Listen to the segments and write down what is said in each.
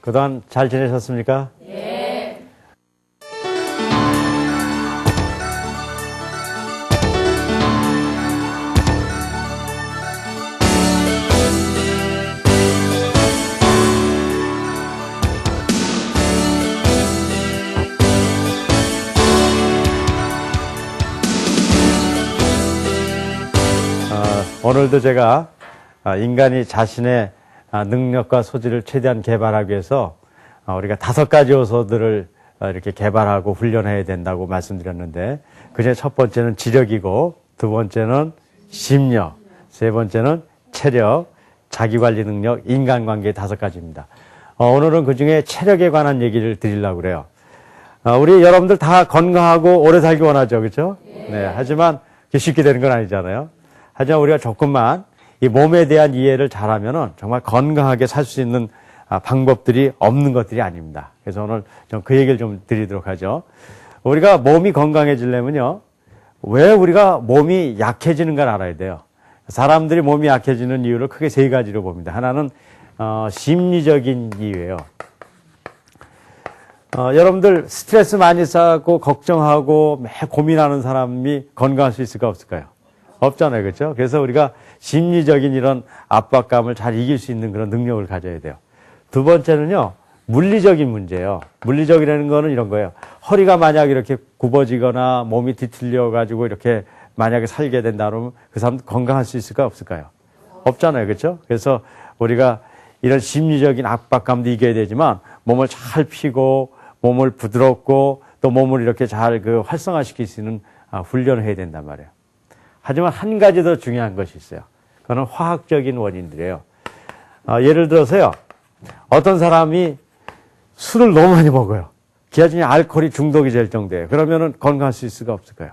그동안 잘 지내셨습니까? 네. 오늘도 제가 인간이 자신의 능력과 소질을 최대한 개발하기 위해서 우리가 5가지 요소들을 이렇게 개발하고 훈련해야 된다고 말씀드렸는데, 그중에 첫 번째는 지력이고, 두 번째는 심력, 세 번째는 체력, 자기관리 능력, 인간관계 5가지입니다. 오늘은 그중에 체력에 관한 얘기를 드리려고 그래요. 우리 여러분들 다 건강하고 오래 살기 원하죠, 그렇죠? 네. 하지만 쉽게 되는 건 아니잖아요. 하지만 우리가 조금만 이 몸에 대한 이해를 잘하면은 정말 건강하게 살 수 있는 방법들이 없는 것들이 아닙니다. 그래서 오늘 좀 그 얘기를 좀 드리도록 하죠. 우리가 몸이 건강해지려면요, 왜 우리가 몸이 약해지는가를 알아야 돼요. 사람들이 몸이 약해지는 이유를 크게 3가지로 봅니다. 하나는 심리적인 이유예요. 여러분들 스트레스 많이 쌓고 걱정하고 매 고민하는 사람이 건강할 수 있을까 없을까요? 없잖아요. 그렇죠? 그래서 우리가 심리적인 이런 압박감을 잘 이길 수 있는 그런 능력을 가져야 돼요. 두 번째는요, 물리적인 문제예요. 물리적이라는 거는 이런 거예요. 허리가 만약 이렇게 굽어지거나 몸이 뒤틀려 가지고 이렇게 만약에 살게 된다 그러면 그 사람 건강할 수 있을까 없을까요? 없잖아요. 그렇죠? 그래서 우리가 이런 심리적인 압박감도 이겨야 되지만 몸을 잘 피고 몸을 부드럽고 또 몸을 이렇게 잘 활성화시킬 수 있는 훈련을 해야 된단 말이에요. 하지만 한 가지 더 중요한 것이 있어요. 그거는 화학적인 원인들이에요. 예를 들어서요, 어떤 사람이 술을 너무 많이 먹어요. 그 와중에 알코올이 중독이 될 정도예요. 그러면은 건강할 수 있을까 없을까요?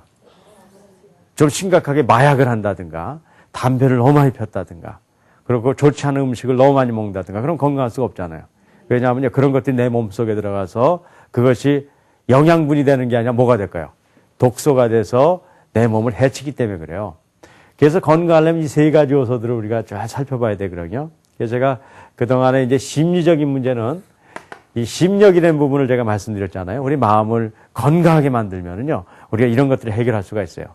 좀 심각하게 마약을 한다든가, 담배를 너무 많이 폈다든가, 그리고 좋지 않은 음식을 너무 많이 먹는다든가, 그럼 건강할 수가 없잖아요. 왜냐하면 그런 것들이 내 몸속에 들어가서 그것이 영양분이 되는 게 아니라 뭐가 될까요? 독소가 돼서 내 몸을 해치기 때문에 그래요. 그래서 건강하려면 이 3가지 요소들을 우리가 잘 살펴봐야 되거든요. 그래서 제가 그동안에 이제 심리적인 문제는 이 심력이라는 부분을 제가 말씀드렸잖아요. 우리 마음을 건강하게 만들면은요, 우리가 이런 것들을 해결할 수가 있어요.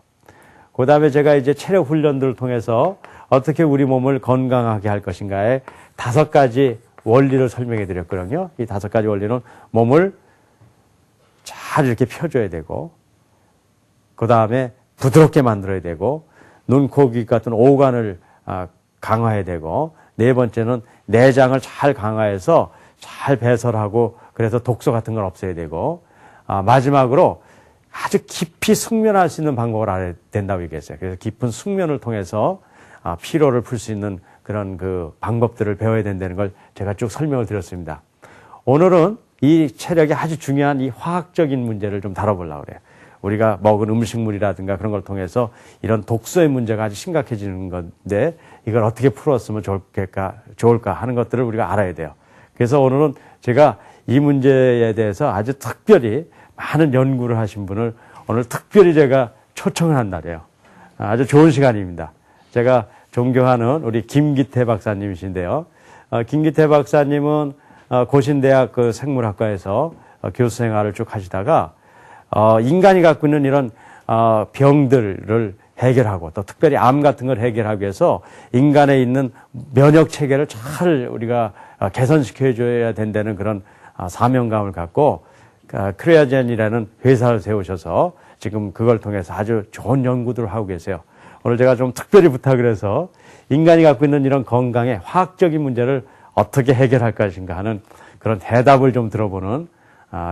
그 다음에 제가 이제 체력 훈련들을 통해서 어떻게 우리 몸을 건강하게 할 것인가에 5가지 원리를 설명해 드렸거든요. 이 5가지 원리는 몸을 잘 이렇게 펴줘야 되고, 그 다음에 부드럽게 만들어야 되고, 눈, 코, 귀 같은 오감을 강화해야 되고, 4번째는 내장을 잘 강화해서 잘 배설하고, 그래서 독소 같은 걸 없애야 되고, 마지막으로 아주 깊이 숙면할 수 있는 방법을 알아야 된다고 얘기했어요. 그래서 깊은 숙면을 통해서 피로를 풀 수 있는 그런 방법들을 배워야 된다는 걸 제가 쭉 설명을 드렸습니다. 오늘은 이 체력이 아주 중요한 이 화학적인 문제를 좀 다뤄보려고 그래요. 우리가 먹은 음식물이라든가 그런 걸 통해서 이런 독소의 문제가 아주 심각해지는 건데, 이걸 어떻게 풀었으면 좋을까 하는 것들을 우리가 알아야 돼요. 그래서 오늘은 제가 이 문제에 대해서 아주 특별히 많은 연구를 하신 분을 오늘 특별히 제가 초청을 한 날이에요. 아주 좋은 시간입니다. 제가 존경하는 우리 김기태 박사님이신데요. 김기태 박사님은 고신대학 생물학과에서 교수 생활을 쭉 하시다가 인간이 갖고 있는 이런 병들을 해결하고, 또 특별히 암 같은 걸 해결하기 위해서 인간에 있는 면역 체계를 잘 우리가 개선시켜 줘야 된다는 그런 사명감을 갖고 크레아젠이라는 회사를 세우셔서 지금 그걸 통해서 아주 좋은 연구들을 하고 계세요. 오늘 제가 좀 특별히 부탁을 해서 인간이 갖고 있는 이런 건강의 화학적인 문제를 어떻게 해결할 것인가 하는 그런 대답을 좀 들어보는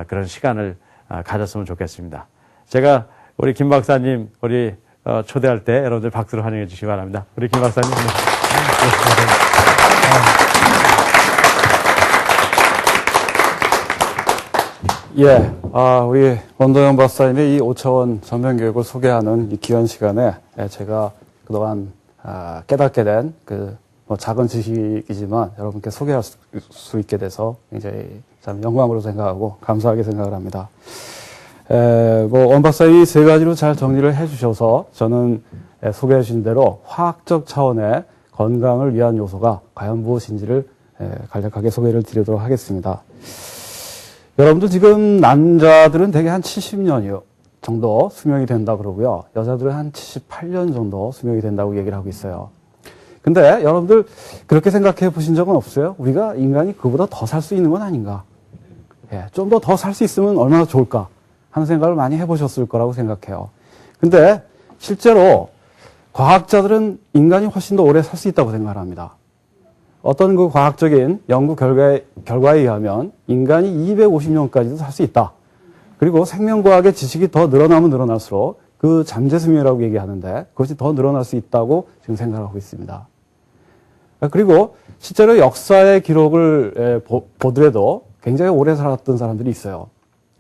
그런 시간을 가졌으면 좋겠습니다. 제가 우리 김 박사님 초대할 때 여러분들 박수로 환영해 주시기 바랍니다. 우리 김 박사님. 예, 우리 원도영 박사님의 이 5차원 전면교육을 소개하는 이 귀한 시간에 제가 그동안 깨닫게 된 작은 지식이지만 여러분께 소개할 수 있게 돼서 굉장히 참 영광으로 생각하고 감사하게 생각을 합니다. 원 박사님이 3가지로 잘 정리를 해주셔서 저는 소개해 주신 대로 화학적 차원의 건강을 위한 요소가 과연 무엇인지를 간략하게 소개를 드리도록 하겠습니다. 여러분들 지금 남자들은 대개 한 70년 정도 수명이 된다 그러고요. 여자들은 한 78년 정도 수명이 된다고 얘기를 하고 있어요. 근데 여러분들 그렇게 생각해 보신 적은 없어요? 우리가 인간이 그보다 더 살 수 있는 건 아닌가? 좀 더 살 수 있으면 얼마나 좋을까 하는 생각을 많이 해보셨을 거라고 생각해요. 근데 실제로 과학자들은 인간이 훨씬 더 오래 살 수 있다고 생각을 합니다. 어떤 그 과학적인 연구 결과에 의하면 인간이 250년까지도 살 수 있다. 그리고 생명과학의 지식이 더 늘어나면 늘어날수록 그 잠재수명이라고 얘기하는데 그것이 더 늘어날 수 있다고 지금 생각하고 있습니다. 그리고 실제로 역사의 기록을 보더라도 굉장히 오래 살았던 사람들이 있어요.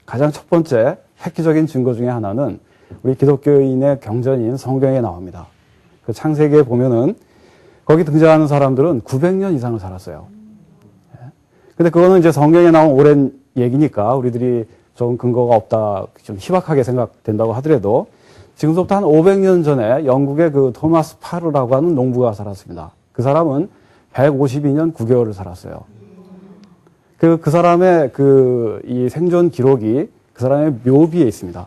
가장 첫 번째 획기적인 증거 중에 하나는 우리 기독교인의 경전인 성경에 나옵니다. 그 창세기에 보면은 거기 등장하는 사람들은 900년 이상을 살았어요. 근데 그거는 이제 성경에 나온 오랜 얘기니까 우리들이 좀 근거가 없다, 좀 희박하게 생각된다고 하더라도 지금부터 한 500년 전에 영국의 그 토마스 파르라고 하는 농부가 살았습니다. 그 사람은 152년 9개월을 살았어요. 그 사람의 이 생존 기록이 그 사람의 묘비에 있습니다.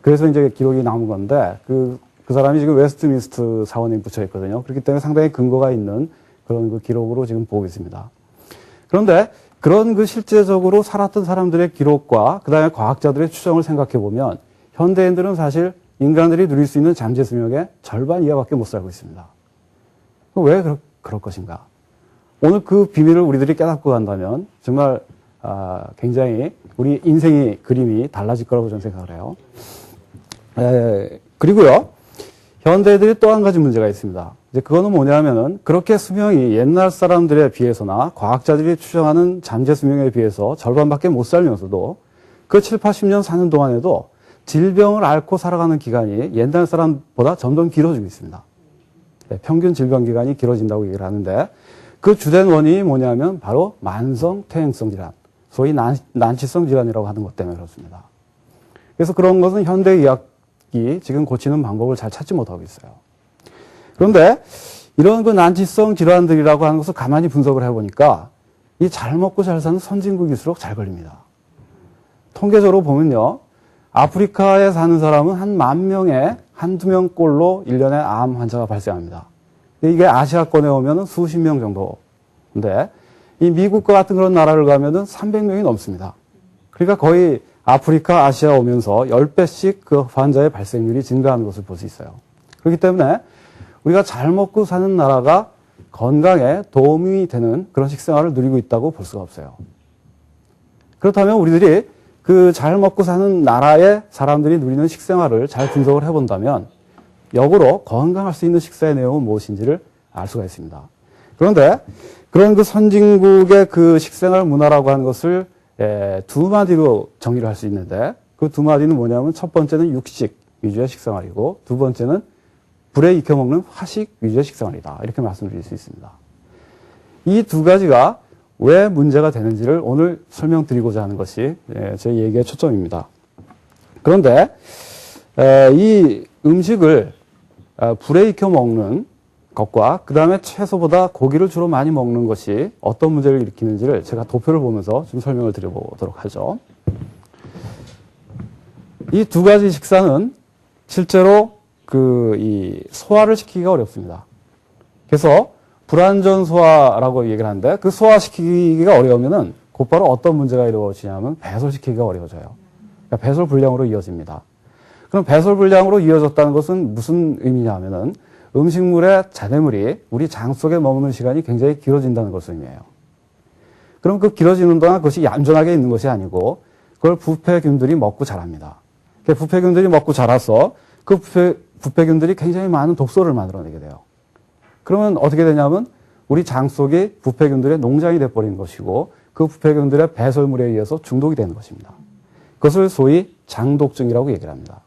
그래서 이제 기록이 나온 건데, 그 사람이 지금 웨스트민스터 사원에 붙여 있거든요. 그렇기 때문에 상당히 근거가 있는 그런 그 기록으로 지금 보고 있습니다. 그런데 그런 그 실제적으로 살았던 사람들의 기록과 그 다음에 과학자들의 추정을 생각해 보면 현대인들은 사실 인간들이 누릴 수 있는 잠재 수명의 절반 이하밖에 못 살고 있습니다. 왜 그럴 것인가? 오늘 그 비밀을 우리들이 깨닫고 간다면 정말 굉장히 우리 인생의 그림이 달라질 거라고 저는 생각을 해요. 그리고요, 현대인들이 또 한 가지 문제가 있습니다. 이제 그거는 뭐냐면은 그렇게 수명이 옛날 사람들에 비해서나 과학자들이 추정하는 잠재 수명에 비해서 절반밖에 못 살면서도 그 7, 80년 사는 동안에도 질병을 앓고 살아가는 기간이 옛날 사람보다 점점 길어지고 있습니다. 평균 질병 기간이 길어진다고 얘기를 하는데 그 주된 원인이 뭐냐면 바로 만성 퇴행성 질환, 소위 난치성 질환이라고 하는 것 때문에 그렇습니다. 그래서 그런 것은 현대의학이 지금 고치는 방법을 잘 찾지 못하고 있어요. 그런데 이런 그 난치성 질환들이라고 하는 것을 가만히 분석을 해보니까 이 잘 먹고 잘 사는 선진국일수록 잘 걸립니다. 통계적으로 보면요, 아프리카에 사는 사람은 한 10,000명에 한두 명꼴로 1년에 암 환자가 발생합니다. 이게 아시아권에 오면은 수십 명 정도인데, 이 미국과 같은 그런 나라를 가면은 300명이 넘습니다. 그러니까 거의 아프리카, 아시아 오면서 10배씩 그 환자의 발생률이 증가하는 것을 볼 수 있어요. 그렇기 때문에 우리가 잘 먹고 사는 나라가 건강에 도움이 되는 그런 식생활을 누리고 있다고 볼 수가 없어요. 그렇다면 우리들이 그 잘 먹고 사는 나라의 사람들이 누리는 식생활을 잘 분석을 해본다면 역으로 건강할 수 있는 식사의 내용은 무엇인지를 알 수가 있습니다. 그런데 그런 그 선진국의 그 식생활 문화라고 하는 것을 두 마디로 정리를 할 수 있는데 그 두 마디는 뭐냐면 첫 번째는 육식 위주의 식생활이고 두 번째는 불에 익혀 먹는 화식 위주의 식생활이다. 이렇게 말씀드릴 수 있습니다. 이 두 가지가 왜 문제가 되는지를 오늘 설명드리고자 하는 것이 제 얘기의 초점입니다. 그런데 이 음식을 불에 익혀 먹는 것과 그 다음에 채소보다 고기를 주로 많이 먹는 것이 어떤 문제를 일으키는지를 제가 도표를 보면서 좀 설명을 드려보도록 하죠. 이 두 가지 식사는 실제로 이 소화를 시키기가 어렵습니다. 그래서 불완전 소화라고 얘기를 하는데 그 소화시키기가 어려우면은 곧바로 어떤 문제가 이루어지냐면 배설시키기가 어려워져요. 그러니까 배설불량으로 이어집니다. 그럼 배설불량으로 이어졌다는 것은 무슨 의미냐면은 음식물의 잔해물이 우리 장 속에 머무는 시간이 굉장히 길어진다는 것을 의미해요. 그럼 그 길어지는 동안 그것이 얌전하게 있는 것이 아니고 그걸 부패균들이 먹고 자랍니다. 부패균들이 먹고 자라서 그 부패균들이 굉장히 많은 독소를 만들어내게 돼요. 그러면 어떻게 되냐면 우리 장 속이 부패균들의 농장이 돼버린 것이고 그 부패균들의 배설물에 의해서 중독이 되는 것입니다. 그것을 소위 장독증이라고 얘기를 합니다.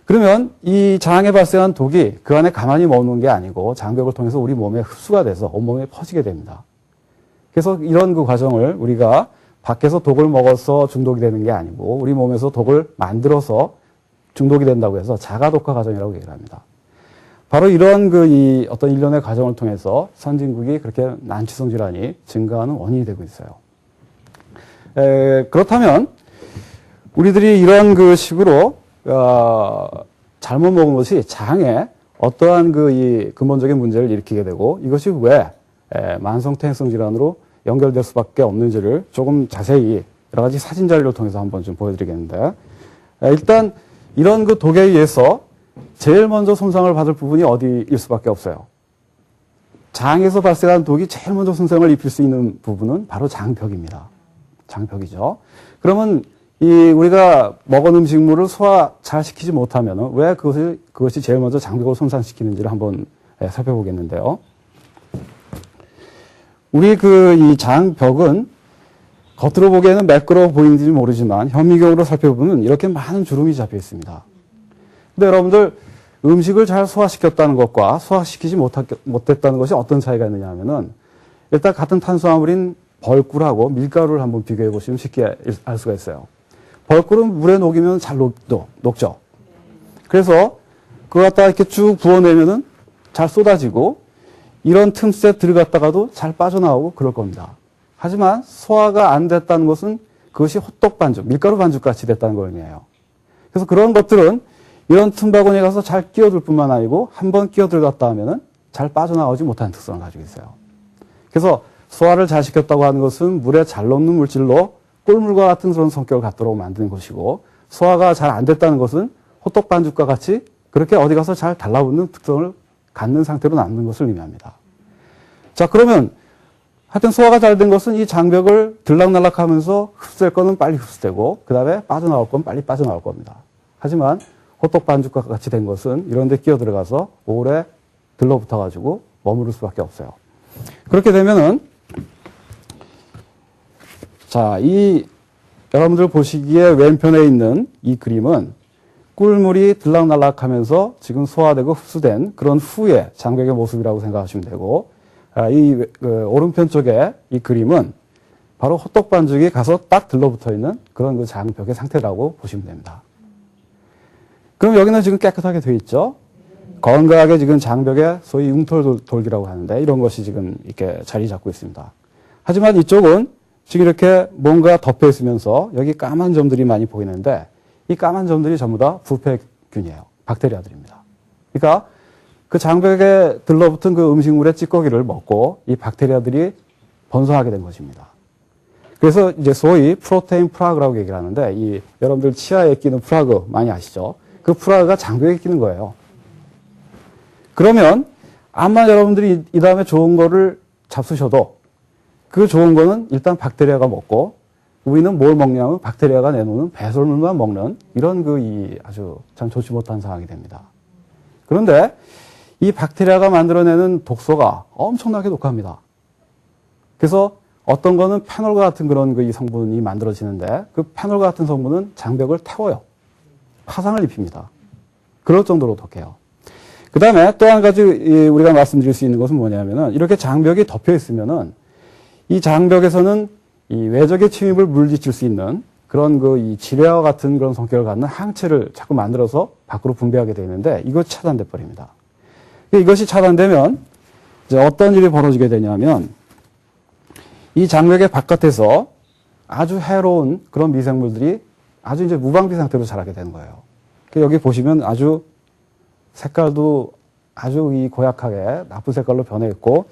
그러면 이 장에 발생한 독이 그 안에 가만히 머무는 게 아니고 장벽을 통해서 우리 몸에 흡수가 돼서 온몸에 퍼지게 됩니다. 그래서 이런 그 과정을 우리가 밖에서 독을 먹어서 중독이 되는 게 아니고 우리 몸에서 독을 만들어서 중독이 된다고 해서 자가독화 과정이라고 얘기를 합니다. 바로 이런 이 어떤 일련의 과정을 통해서 선진국이 그렇게 난치성 질환이 증가하는 원인이 되고 있어요. 그렇다면 우리들이 이런 식으로 잘못 먹은 것이 장에 어떠한 이 근본적인 문제를 일으키게 되고 이것이 왜 만성 퇴행성 질환으로 연결될 수밖에 없는지를 조금 자세히 여러 가지 사진 자료를 통해서 한번 좀 보여드리겠는데, 일단 이런 독에 의해서 제일 먼저 손상을 받을 부분이 어디일 수밖에 없어요. 장에서 발생한 독이 제일 먼저 손상을 입힐 수 있는 부분은 바로 장벽입니다. 장벽이죠. 그러면 우리가 먹은 음식물을 소화 잘 시키지 못하면 왜 그것이 제일 먼저 장벽을 손상시키는지를 한번 살펴보겠는데요. 우리 이 장벽은 겉으로 보기에는 매끄러워 보이는지 모르지만 현미경으로 살펴보면 이렇게 많은 주름이 잡혀 있습니다. 근데 여러분들 음식을 잘 소화시켰다는 것과 소화시키지 못했다는 것이 어떤 차이가 있느냐 하면은 일단 같은 탄수화물인 벌꿀하고 밀가루를 한번 비교해 보시면 쉽게 알 수가 있어요. 벌꿀은 물에 녹이면 잘 녹죠. 그래서 그거 갖다가 이렇게 쭉 부어내면은 잘 쏟아지고 이런 틈새 들어갔다가도 잘 빠져나오고 그럴 겁니다. 하지만 소화가 안 됐다는 것은 그것이 호떡 반죽, 밀가루 반죽 같이 됐다는 걸 의미해요. 그래서 그런 것들은 이런 틈바구니에 가서 잘 끼어들 뿐만 아니고 한번 끼어 들어갔다 하면은 잘 빠져나오지 못하는 특성을 가지고 있어요. 그래서 소화를 잘 시켰다고 하는 것은 물에 잘 녹는 물질로 꿀물과 같은 그런 성격을 갖도록 만드는 것이고, 소화가 잘 안 됐다는 것은 호떡 반죽과 같이 그렇게 어디 가서 잘 달라붙는 특성을 갖는 상태로 남는 것을 의미합니다. 자, 그러면 하여튼 소화가 잘 된 것은 이 장벽을 들락날락하면서 흡수될 거는 빨리 흡수되고 그 다음에 빠져나올 건 빨리 빠져나올 겁니다. 하지만 호떡 반죽과 같이 된 것은 이런 데 끼어 들어가서 오래 들러붙어가지고 머무를 수밖에 없어요. 그렇게 되면은 자, 여러분들 보시기에 왼편에 있는 이 그림은 꿀물이 들락날락하면서 지금 소화되고 흡수된 그런 후의 장벽의 모습이라고 생각하시면 되고, 오른편 쪽에 이 그림은 바로 호떡 반죽이 가서 딱 들러붙어 있는 그런 그 장벽의 상태라고 보시면 됩니다. 그럼 여기는 지금 깨끗하게 되어 있죠? 건강하게 지금 장벽에 소위 융털돌기라고 하는데 이런 것이 지금 이렇게 자리 잡고 있습니다. 하지만 이쪽은 지금 이렇게 뭔가 덮여 있으면서 여기 까만 점들이 많이 보이는데 이 까만 점들이 전부 다 부패균이에요. 박테리아들입니다. 그러니까 그 장벽에 들러붙은 그 음식물의 찌꺼기를 먹고 이 박테리아들이 번성하게 된 것입니다. 그래서 이제 소위 프로테인 프라그라고 얘기를 하는데 여러분들 치아에 끼는 프라그 많이 아시죠? 그 프라그가 장벽에 끼는 거예요. 그러면 암만 여러분들이 이 다음에 좋은 거를 잡수셔도 그 좋은 거는 일단 박테리아가 먹고 우리는 뭘 먹냐면 박테리아가 내놓는 배설물만 먹는 이런 아주 참 좋지 못한 상황이 됩니다. 그런데 이 박테리아가 만들어내는 독소가 엄청나게 독합니다. 그래서 어떤 거는 페놀과 같은 그런 이 성분이 만들어지는데 그 페놀과 같은 성분은 장벽을 태워요. 파상을 입힙니다. 그럴 정도로 독해요. 그 다음에 또 한 가지 우리가 말씀드릴 수 있는 것은 뭐냐면은 이렇게 장벽이 덮여 있으면은 이 장벽에서는 이 외적의 침입을 물리칠 수 있는 그런 이 지뢰와 같은 그런 성격을 갖는 항체를 자꾸 만들어서 밖으로 분비하게 되는데 이거 차단돼 버립니다. 이것이 차단되면 이제 어떤 일이 벌어지게 되냐면 이 장벽의 바깥에서 아주 해로운 그런 미생물들이 아주 이제 무방비 상태로 자라게 되는 거예요. 여기 보시면 아주 색깔도 아주 고약하게 나쁜 색깔로 변해 있고,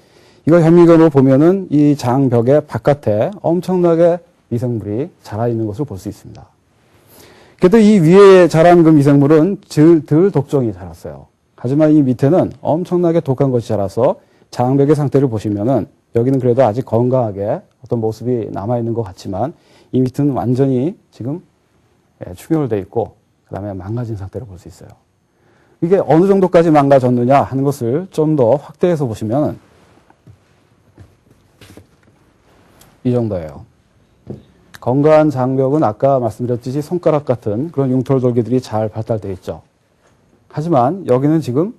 이거 현미경으로 보면은 이 장벽의 바깥에 엄청나게 미생물이 자라 있는 것을 볼 수 있습니다. 그래도 이 위에 자란 그 미생물은 덜 독종이 자랐어요. 하지만 이 밑에는 엄청나게 독한 것이 자라서 장벽의 상태를 보시면은 여기는 그래도 아직 건강하게 어떤 모습이 남아있는 것 같지만 이 밑은 완전히 지금 충혈되어 있고 그 다음에 망가진 상태를 볼 수 있어요. 이게 어느 정도까지 망가졌느냐 하는 것을 좀 더 확대해서 보시면 이 정도예요. 건강한 장벽은 아까 말씀드렸듯이 손가락 같은 그런 융털돌기들이 잘 발달되어 있죠. 하지만 여기는 지금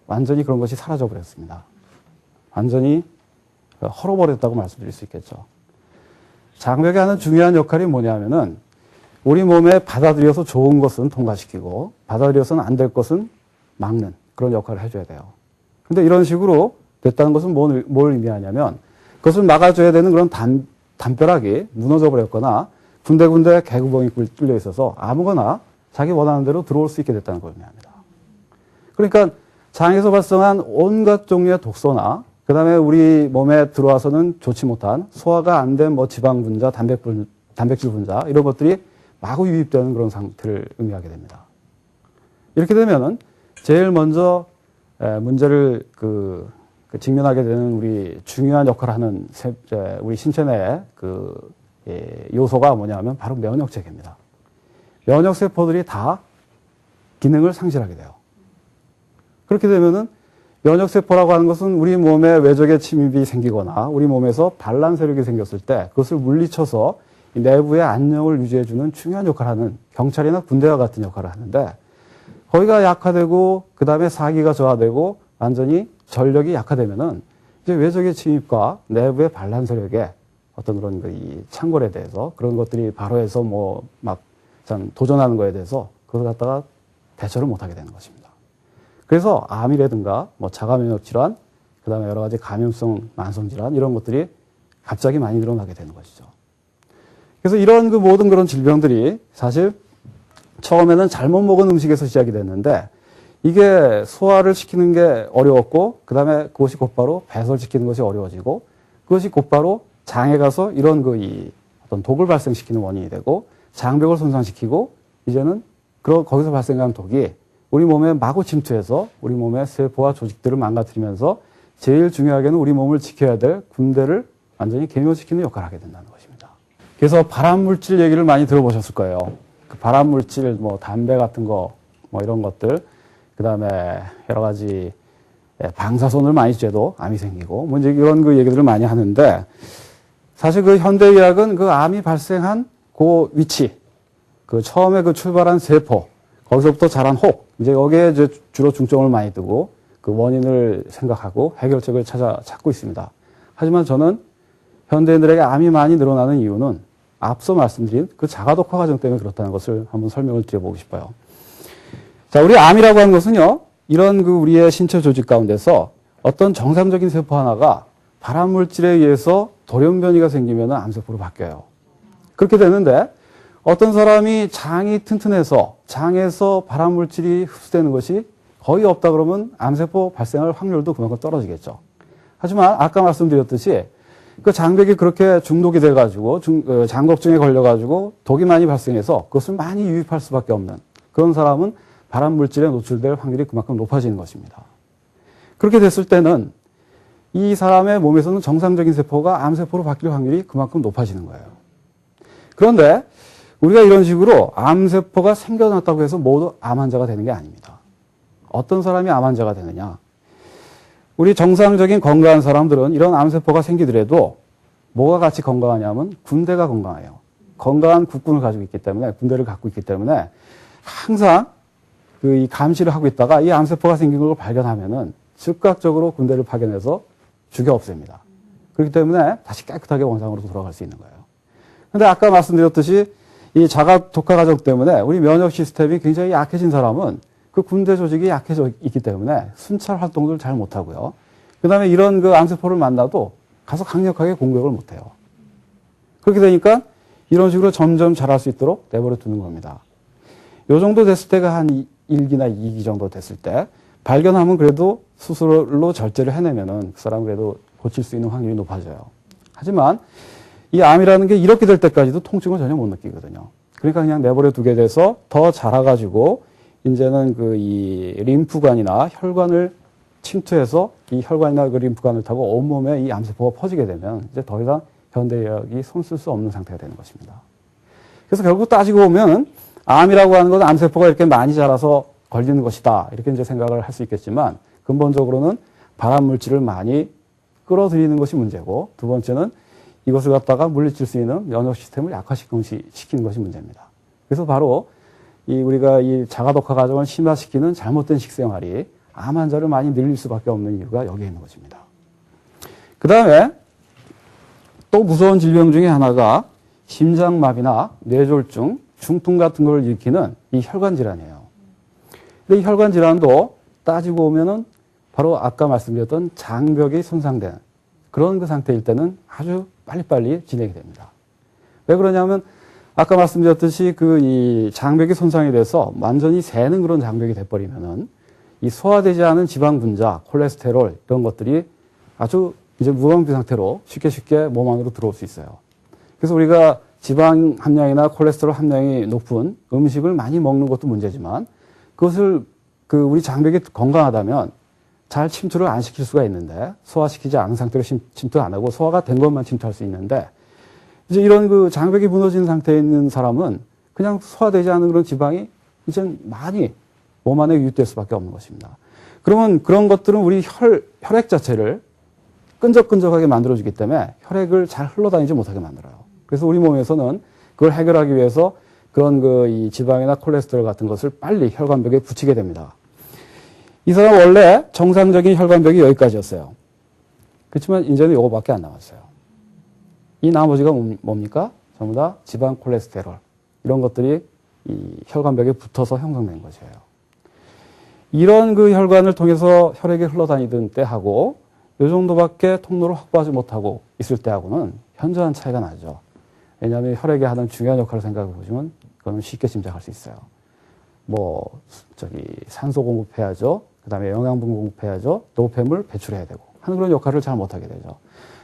완전히 그런 것이 사라져 버렸습니다. 완전히 헐어버렸다고 말씀드릴 수 있겠죠. 장벽이 하는 중요한 역할이 뭐냐면은 우리 몸에 받아들여서 좋은 것은 통과시키고 받아들여서는 안 될 것은 막는 그런 역할을 해줘야 돼요. 근데 이런 식으로 됐다는 것은 뭘 의미하냐면 그것을 막아줘야 되는 그런 담벼락이 무너져 버렸거나 군데군데 개구멍이 뚫려 있어서 아무거나 자기 원하는 대로 들어올 수 있게 됐다는 걸 의미합니다. 그러니까 장에서 발생한 온갖 종류의 독소나 그 다음에 우리 몸에 들어와서는 좋지 못한 소화가 안 된 뭐 지방 분자, 단백질 분자 이런 것들이 마구 유입되는 그런 상태를 의미하게 됩니다. 이렇게 되면은 제일 먼저 문제를 직면하게 되는 우리 중요한 역할을 하는 우리 신체 내의 요소가 뭐냐면 바로 면역 체계입니다. 면역 세포들이 다 기능을 상실하게 돼요. 그렇게 되면은 면역 세포라고 하는 것은 우리 몸에 외적의 침입이 생기거나 우리 몸에서 반란 세력이 생겼을 때 그것을 물리쳐서 내부의 안녕을 유지해주는 중요한 역할을 하는 경찰이나 군대와 같은 역할을 하는데 거기가 약화되고 그 다음에 사기가 저하되고 완전히 전력이 약화되면은 이제 외적의 침입과 내부의 반란 세력의 어떤 그런 이 창궐에 대해서 그런 것들이 바로 해서 뭐 막 도전하는 거에 대해서 그걸 갖다가 대처를 못하게 되는 것입니다. 그래서 암이라든가 뭐 자가면역 질환, 그 다음에 여러 가지 감염성 만성 질환 이런 것들이 갑자기 많이 늘어나게 되는 것이죠. 그래서 이런 모든 그런 질병들이 사실 처음에는 잘못 먹은 음식에서 시작이 됐는데 이게 소화를 시키는 게 어려웠고 그 다음에 그것이 곧바로 배설시키는 것이 어려워지고 그것이 곧바로 장에 가서 이런 어떤 독을 발생시키는 원인이 되고 장벽을 손상시키고 이제는 거기서 발생한 독이 우리 몸에 마구 침투해서 우리 몸의 세포와 조직들을 망가뜨리면서 제일 중요하게는 우리 몸을 지켜야 될 군대를 완전히 괴멸시키는 역할을 하게 된다는 것입니다. 그래서 발암물질 얘기를 많이 들어보셨을 거예요. 그 발암물질, 뭐 담배 같은 거, 뭐 이런 것들, 그 다음에 여러 가지 방사선을 많이 쬐도 암이 생기고, 뭐 이제 이런 얘기들을 많이 하는데, 사실 현대의학은 암이 발생한 위치, 처음에 출발한 세포, 거기서부터 자란 혹, 이제 여기에 이제 주로 중점을 많이 두고 그 원인을 생각하고 해결책을 찾고 있습니다. 하지만 저는 현대인들에게 암이 많이 늘어나는 이유는 앞서 말씀드린 자가독화 과정 때문에 그렇다는 것을 한번 설명을 드려보고 싶어요. 자, 우리 암이라고 하는 것은요, 이런 우리의 신체 조직 가운데서 어떤 정상적인 세포 하나가 발암물질에 의해서 돌연변이가 생기면 암세포로 바뀌어요. 그렇게 되는데 어떤 사람이 장이 튼튼해서 장에서 발암물질이 흡수되는 것이 거의 없다 그러면 암세포 발생할 확률도 그만큼 떨어지겠죠. 하지만 아까 말씀드렸듯이 장벽이 그렇게 중독이 돼가지고 장곡증에 걸려가지고 독이 많이 발생해서 그것을 많이 유입할 수밖에 없는 그런 사람은 발암물질에 노출될 확률이 그만큼 높아지는 것입니다. 그렇게 됐을 때는 이 사람의 몸에서는 정상적인 세포가 암세포로 바뀔 확률이 그만큼 높아지는 거예요. 그런데 우리가 이런 식으로 암세포가 생겨났다고 해서 모두 암 환자가 되는 게 아닙니다. 어떤 사람이 암 환자가 되느냐? 우리 정상적인 건강한 사람들은 이런 암세포가 생기더라도 뭐가 같이 건강하냐면 군대가 건강해요. 건강한 국군을 가지고 있기 때문에 군대를 갖고 있기 때문에 항상 이 감시를 하고 있다가 이 암세포가 생긴 걸 발견하면은 즉각적으로 군대를 파견해서 죽여 없앱니다. 그렇기 때문에 다시 깨끗하게 원상으로 돌아갈 수 있는 거예요. 근데 아까 말씀드렸듯이 이 자가 독화 과정 때문에 우리 면역 시스템이 굉장히 약해진 사람은 군대 조직이 약해져 있기 때문에 순찰 활동들을 잘 못하고요. 그 다음에 이런 암세포를 만나도 가서 강력하게 공격을 못해요. 그렇게 되니까 이런 식으로 점점 자랄 수 있도록 내버려 두는 겁니다. 요 정도 됐을 때가 한 1기나 2기 정도 됐을 때 발견하면 그래도 수술로 절제를 해내면은 그 사람은 그래도 고칠 수 있는 확률이 높아져요. 하지만 이 암이라는 게 이렇게 될 때까지도 통증을 전혀 못 느끼거든요. 그러니까 그냥 내버려 두게 돼서 더 자라가지고 이제는 이 림프관이나 혈관을 침투해서 이 혈관이나 림프관을 타고 온몸에 이 암세포가 퍼지게 되면 이제 더 이상 현대의학이 손 쓸 수 없는 상태가 되는 것입니다. 그래서 결국 따지고 보면 암이라고 하는 건 암세포가 이렇게 많이 자라서 걸리는 것이다. 이렇게 이제 생각을 할 수 있겠지만 근본적으로는 발암물질을 많이 끌어들이는 것이 문제고 두 번째는 이것을 갖다가 물리칠 수 있는 면역 시스템을 약화시키는 것이 문제입니다. 그래서 바로 우리가 이 자가독화 과정을 심화시키는 잘못된 식생활이 암 환자를 많이 늘릴 수밖에 없는 이유가 여기에 있는 것입니다. 그 다음에 또 무서운 질병 중에 하나가 심장마비나 뇌졸중, 중풍 같은 걸 일으키는 이 혈관 질환이에요. 근데 이 혈관 질환도 따지고 보면은 바로 아까 말씀드렸던 장벽이 손상된 그런 그 상태일 때는 아주 빨리빨리 진행이 됩니다. 왜 그러냐면 아까 말씀드렸듯이 그 이 장벽이 손상이 돼서 완전히 새는 그런 장벽이 돼버리면은 이 소화되지 않은 지방 분자, 콜레스테롤 이런 것들이 아주 이제 무방비 상태로 쉽게 몸 안으로 들어올 수 있어요. 그래서 우리가 지방 함량이나 콜레스테롤 함량이 높은 음식을 많이 먹는 것도 문제지만 그것을 그 우리 장벽이 건강하다면 잘 침투를 안 시킬 수가 있는데 소화시키지 않은 상태로 침투 안 하고 소화가 된 것만 침투할 수 있는데 이제 이런 그 장벽이 무너진 상태에 있는 사람은 그냥 소화되지 않은 그런 지방이 이제 많이 몸 안에 유입될 수밖에 없는 것입니다. 그러면 그런 것들은 우리 혈액 자체를 끈적끈적하게 만들어주기 때문에 혈액을 잘 흘러다니지 못하게 만들어요. 그래서 우리 몸에서는 그걸 해결하기 위해서 그런 그 이 지방이나 콜레스테롤 같은 것을 빨리 혈관벽에 붙이게 됩니다. 이 사람 원래 정상적인 혈관벽이 여기까지였어요. 그렇지만 이제는 이거밖에 안 남았어요. 이 나머지가 뭡니까? 전부 다 지방 콜레스테롤 이런 것들이 이 혈관벽에 붙어서 형성된 것이에요. 이런 그 혈관을 통해서 혈액이 흘러다니던 때하고 이 정도밖에 통로를 확보하지 못하고 있을 때하고는 현저한 차이가 나죠. 왜냐하면 혈액이 하는 중요한 역할을 생각해 보시면 그거는 쉽게 짐작할 수 있어요. 산소 공급해야죠. 그 다음에 영양분 공급해야죠. 노폐물 배출해야 되고 하는 그런 역할을 잘 못하게 되죠.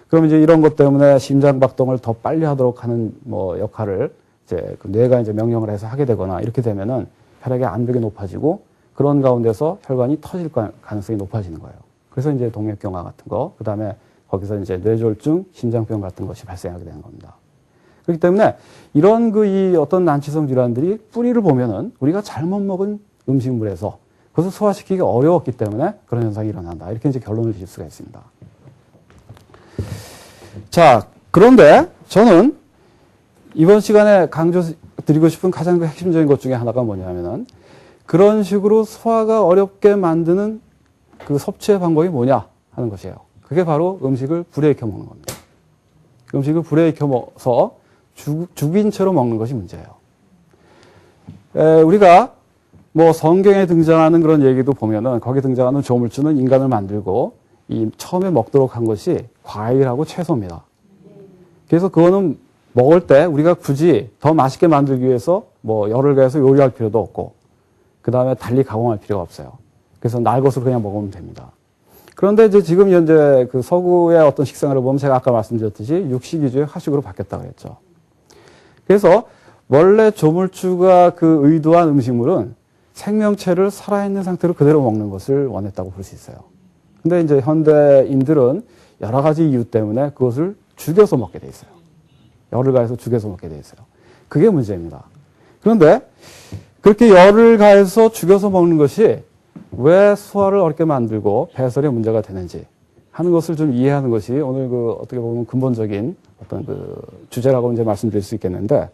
그럼 이제 이런 것 때문에 심장 박동을 더 빨리 하도록 하는 역할을 이제 그 뇌가 이제 명령을 해서 하게 되거나 이렇게 되면은 혈액의 압력이 높아지고 그런 가운데서 혈관이 터질 가능성이 높아지는 거예요. 그래서 이제 동맥경화 같은 거, 그 다음에 거기서 이제 뇌졸중, 심장병 같은 것이 발생하게 되는 겁니다. 그렇기 때문에 이런 이 어떤 난치성 질환들이 뿌리를 보면은 우리가 잘못 먹은 음식물에서 그것을 소화시키기 어려웠기 때문에 그런 현상이 일어난다. 이렇게 이제 결론을 지을 수가 있습니다. 자, 그런데 저는 이번 시간에 강조드리고 싶은 가장 핵심적인 것 중에 하나가 뭐냐면은 그런 식으로 소화가 어렵게 만드는 그 섭취의 방법이 뭐냐 하는 것이에요. 그게 바로 음식을 불에 익혀 먹는 겁니다. 음식을 불에 익혀 먹어서 죽인 채로 먹는 것이 문제예요. 우리가 성경에 등장하는 그런 얘기도 보면은 거기 등장하는 조물주는 인간을 만들고 처음에 먹도록 한 것이 과일하고 채소입니다. 그래서 그거는 먹을 때 우리가 굳이 더 맛있게 만들기 위해서 열을 가해서 요리할 필요도 없고 그 다음에 달리 가공할 필요가 없어요. 그래서 날 것으로 그냥 먹으면 됩니다. 그런데 이제 지금 현재 그 서구의 어떤 식생활을 보면 제가 아까 말씀드렸듯이 육식 위주의 화식으로 바뀌었다고 그랬죠. 그래서 원래 조물주가 그 의도한 음식물은 생명체를 살아있는 상태로 그대로 먹는 것을 원했다고 볼 수 있어요. 근데 이제 현대인들은 여러 가지 이유 때문에 그것을 죽여서 먹게 돼 있어요. 열을 가해서 죽여서 먹게 돼 있어요. 그게 문제입니다. 그런데 그렇게 열을 가해서 죽여서 먹는 것이 왜 소화를 어렵게 만들고 배설에 문제가 되는지 하는 것을 좀 이해하는 것이 오늘 어떻게 보면 근본적인 어떤 주제라고 이제 말씀드릴 수 있겠는데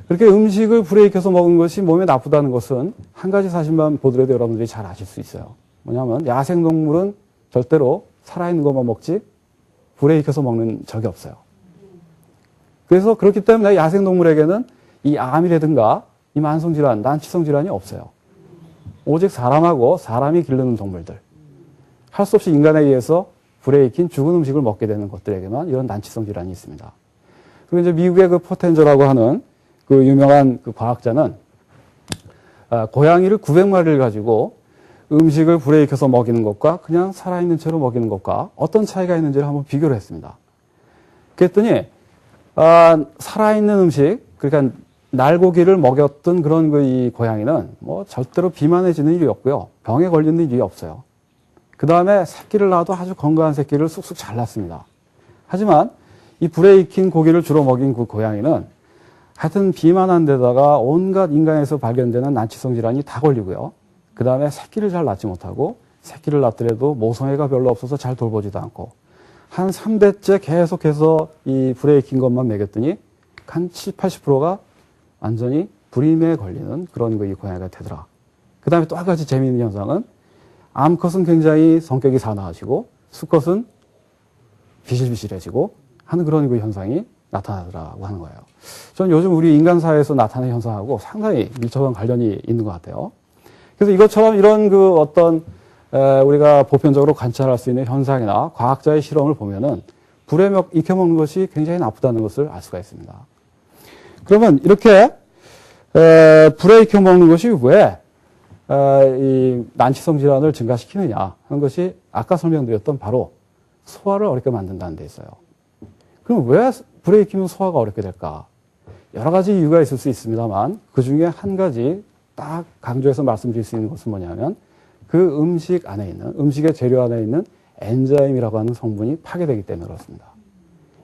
그렇게 음식을 불에 익혀서 먹은 것이 몸에 나쁘다는 것은 한 가지 사실만 보더라도 여러분들이 잘 아실 수 있어요. 뭐냐면 야생동물은 절대로 살아있는 것만 먹지 불에 익혀서 먹는 적이 없어요. 그래서 그렇기 때문에 야생동물에게는 이 암이라든가 이 만성질환, 난치성질환이 없어요. 오직 사람하고 사람이 기르는 동물들. 할 수 없이 인간에 의해서 불에 익힌 죽은 음식을 먹게 되는 것들에게만 이런 난치성 질환이 있습니다. 그리고 이제 미국의 포텐저라고 하는 그 유명한 그 과학자는 고양이를 900마리를 가지고 음식을 불에 익혀서 먹이는 것과 그냥 살아있는 채로 먹이는 것과 어떤 차이가 있는지를 한번 비교를 했습니다. 그랬더니 살아있는 음식, 그러니까 날고기를 먹였던 그런 이 고양이는 절대로 비만해지는 일이 없고요. 병에 걸리는 일이 없어요. 그 다음에 새끼를 낳아도 아주 건강한 새끼를 쑥쑥 잘 낳습니다. 하지만 이 불에 익힌 고기를 주로 먹인 그 고양이는 하여튼 비만한 데다가 온갖 인간에서 발견되는 난치성 질환이 다 걸리고요. 그 다음에 새끼를 잘 낳지 못하고 새끼를 낳더라도 모성애가 별로 없어서 잘 돌보지도 않고 한 3대째 계속해서 이 불에 익힌 것만 먹였더니 한 70, 80%가 완전히 불임에 걸리는 그런 이 고양이가 되더라. 그 다음에 또 한 가지 재미있는 현상은 암컷은 굉장히 성격이 사나워지고 수컷은 비실비실해지고 하는 그런 그 현상이 나타나더라고 하는 거예요. 저는 요즘 우리 인간 사회에서 나타나는 현상하고 상당히 밀접한 관련이 있는 것 같아요. 그래서 이것처럼 이런 어떤 우리가 보편적으로 관찰할 수 있는 현상이나 과학자의 실험을 보면은 불에 익혀먹는 것이 굉장히 나쁘다는 것을 알 수가 있습니다. 그러면 이렇게 불에 익혀먹는 것이 왜 이 난치성 질환을 증가시키느냐 하는 것이 아까 설명드렸던 바로 소화를 어렵게 만든다는 데 있어요. 그럼 왜 불에 익히면 소화가 어렵게 될까? 여러 가지 이유가 있을 수 있습니다만 그 중에 한 가지 딱 강조해서 말씀드릴 수 있는 것은 뭐냐면 그 음식 안에 있는, 음식의 재료 안에 있는 엔자임이라고 하는 성분이 파괴되기 때문에 그렇습니다.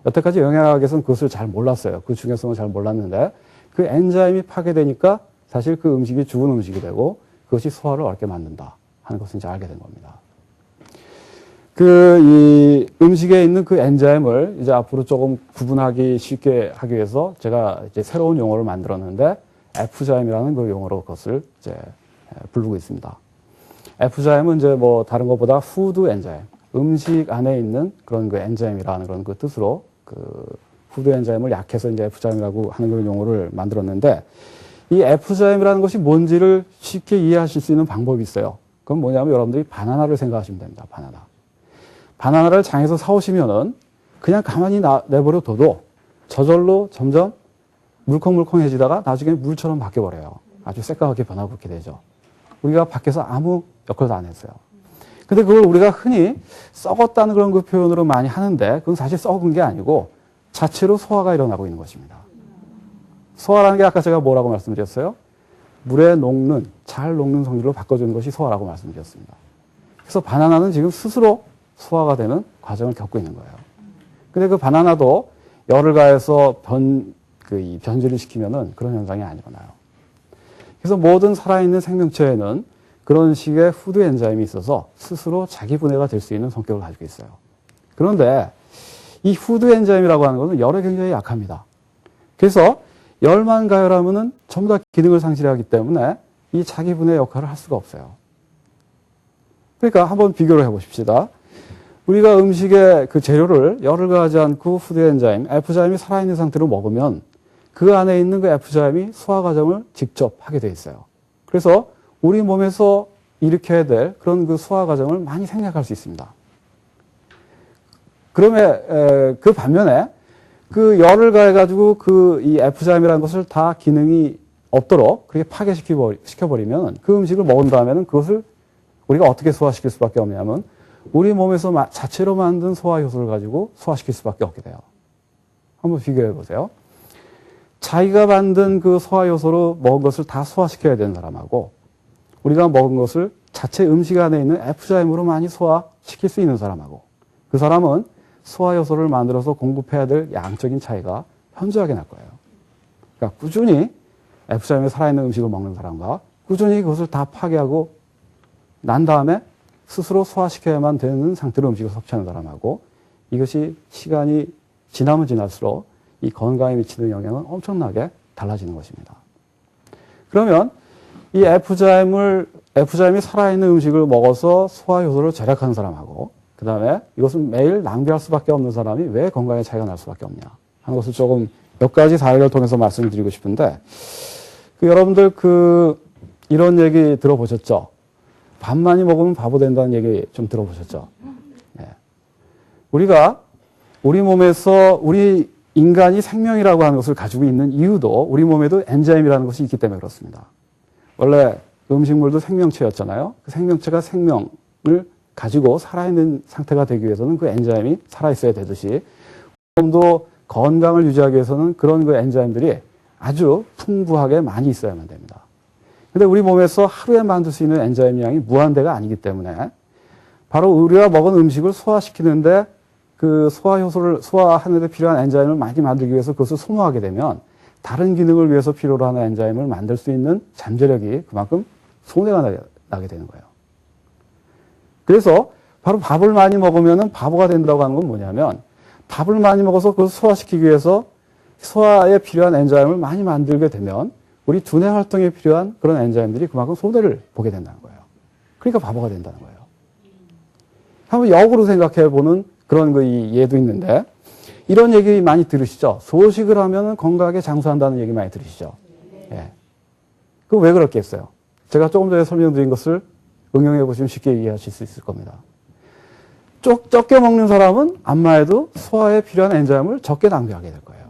여태까지 영양학에서는 그것을 잘 몰랐어요. 그 중요성을 잘 몰랐는데 그 엔자임이 파괴되니까 사실 그 음식이 죽은 음식이 되고 그것이 소화를 어렵게 만든다 하는 것을 이제 알게 된 겁니다. 이 음식에 있는 그 엔자임을 이제 앞으로 조금 구분하기 쉽게 하기 위해서 제가 이제 새로운 용어를 만들었는데 F자임이라는 그 용어로 그것을 이제 부르고 있습니다. F자임은 이제 뭐 다른 것보다 푸드 엔자임, 음식 안에 있는 그런 그 엔자임이라는 그런 그 뜻으로 그 푸드 엔자임을 약해서 이제 F자임이라고 하는 그런 용어를 만들었는데 이 F자임이라는 것이 뭔지를 쉽게 이해하실 수 있는 방법이 있어요. 그건 뭐냐면 여러분들이 바나나를 생각하시면 됩니다. 바나나. 바나나를 장에서 사오시면은 그냥 가만히 내버려 둬도 저절로 점점 물컹물컹해지다가 나중에 물처럼 바뀌어버려요. 아주 새까맣게 변화붙게 되죠. 우리가 밖에서 아무 역할도 안 했어요. 근데 그걸 우리가 흔히 썩었다는 그런 그 표현으로 많이 하는데 그건 사실 썩은 게 아니고 자체로 소화가 일어나고 있는 것입니다. 소화라는 게 아까 제가 뭐라고 말씀드렸어요? 물에 녹는, 잘 녹는 성질로 바꿔주는 것이 소화라고 말씀드렸습니다. 그래서 바나나는 지금 스스로 소화가 되는 과정을 겪고 있는 거예요. 근데 그 바나나도 열을 가해서 변질을 시키면은 그런 현상이 안 일어나요. 그래서 모든 살아있는 생명체에는 그런 식의 푸드 엔자임이 있어서 스스로 자기 분해가 될 수 있는 성격을 가지고 있어요. 그런데 이 푸드 엔자임이라고 하는 것은 열에 굉장히 약합니다. 그래서 열만 가열하면은 전부 다 기능을 상실하기 때문에 이 자기 분해 역할을 할 수가 없어요. 그러니까 한번 비교를 해보십시다. 우리가 음식의 그 재료를 열을 가하지 않고 푸드 엔자임, F자임이 살아있는 상태로 먹으면 그 안에 있는 그 F자임이 소화 과정을 직접 하게 돼 있어요. 그래서 우리 몸에서 일으켜야 될 그런 그 소화 과정을 많이 생략할 수 있습니다. 그러면 그 반면에 그 열을 가해가지고 이 F자임이라는 것을 다 기능이 없도록 그렇게 파괴시켜버리면 그 음식을 먹은 다음에는 그것을 우리가 어떻게 소화시킬 수밖에 없냐면 우리 몸에서 자체로 만든 소화 효소를 가지고 소화시킬 수밖에 없게 돼요. 한번 비교해 보세요. 자기가 만든 그 소화 효소로 먹은 것을 다 소화시켜야 되는 사람하고 우리가 먹은 것을 자체 음식 안에 있는 F자임으로 많이 소화시킬 수 있는 사람하고 그 사람은 소화 효소를 만들어서 공급해야 될 양적인 차이가 현저하게 날 거예요. 그러니까 꾸준히 F자임에 살아있는 음식을 먹는 사람과 꾸준히 그것을 다 파괴하고 난 다음에 스스로 소화시켜야만 되는 상태로 음식을 섭취하는 사람하고 이것이 시간이 지나면 지날수록 이 건강에 미치는 영향은 엄청나게 달라지는 것입니다. 그러면 이 F자임이 살아있는 음식을 먹어서 소화 효소를 절약하는 사람하고 그 다음에 이것은 매일 낭비할 수밖에 없는 사람이 왜 건강에 차이가 날 수밖에 없냐 하는 것을 조금 몇 가지 사례를 통해서 말씀을 드리고 싶은데 여러분들 이런 얘기 들어보셨죠? 밥 많이 먹으면 바보 된다는 얘기 좀 들어보셨죠? 네. 우리 몸에서 우리 인간이 생명이라고 하는 것을 가지고 있는 이유도 우리 몸에도 엔자임이라는 것이 있기 때문에 그렇습니다. 원래 음식물도 생명체였잖아요. 그 생명체가 생명을 가지고 살아있는 상태가 되기 위해서는 그 엔자임이 살아있어야 되듯이 몸도 건강을 유지하기 위해서는 그런 그 엔자임들이 아주 풍부하게 많이 있어야만 됩니다. 근데 우리 몸에서 하루에 만들 수 있는 엔자임 양이 무한대가 아니기 때문에 바로 우리가 먹은 음식을 소화시키는데 그 소화하는 데 필요한 엔자임을 많이 만들기 위해서 그것을 소모하게 되면 다른 기능을 위해서 필요로 하는 엔자임을 만들 수 있는 잠재력이 그만큼 손해가 나게 되는 거예요. 그래서 바로 밥을 많이 먹으면 바보가 된다고 하는 건 뭐냐면 밥을 많이 먹어서 그걸 소화시키기 위해서 소화에 필요한 엔자임을 많이 만들게 되면 우리 두뇌 활동에 필요한 그런 엔자임들이 그만큼 손해를 보게 된다는 거예요. 그러니까 바보가 된다는 거예요. 한번 역으로 생각해 보는 그런 예도 있는데 이런 얘기 많이 들으시죠? 소식을 하면 건강하게 장수한다는 얘기 많이 들으시죠? 예. 그거 왜 그렇겠어요? 제가 조금 전에 설명드린 것을 응용해 보시면 쉽게 이해하실 수 있을 겁니다. 적게 먹는 사람은 암만 해도 소화에 필요한 엔자임을 적게 낭비하게 될 거예요.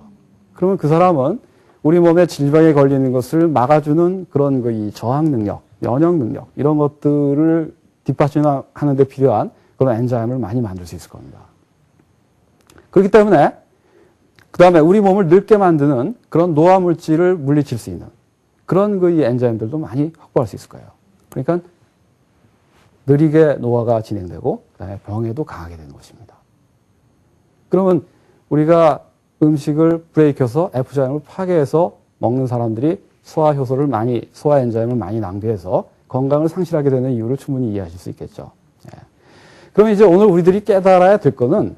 그러면 그 사람은 우리 몸에 질병에 걸리는 것을 막아주는 그런 이 저항 능력, 면역 능력 이런 것들을 뒷받침하는 데 필요한 그런 엔자임을 많이 만들 수 있을 겁니다. 그렇기 때문에 그 다음에 우리 몸을 늙게 만드는 그런 노화 물질을 물리칠 수 있는 그런 이 엔자임들도 많이 확보할 수 있을 거예요. 그러니까 느리게 노화가 진행되고 그다음에 병에도 강하게 되는 것입니다. 그러면 우리가 음식을 불에 익혀서 F자임을 파괴해서 먹는 사람들이 소화 엔자임을 많이 낭비해서 건강을 상실하게 되는 이유를 충분히 이해하실 수 있겠죠. 예. 그럼 이제 오늘 우리들이 깨달아야 될 거는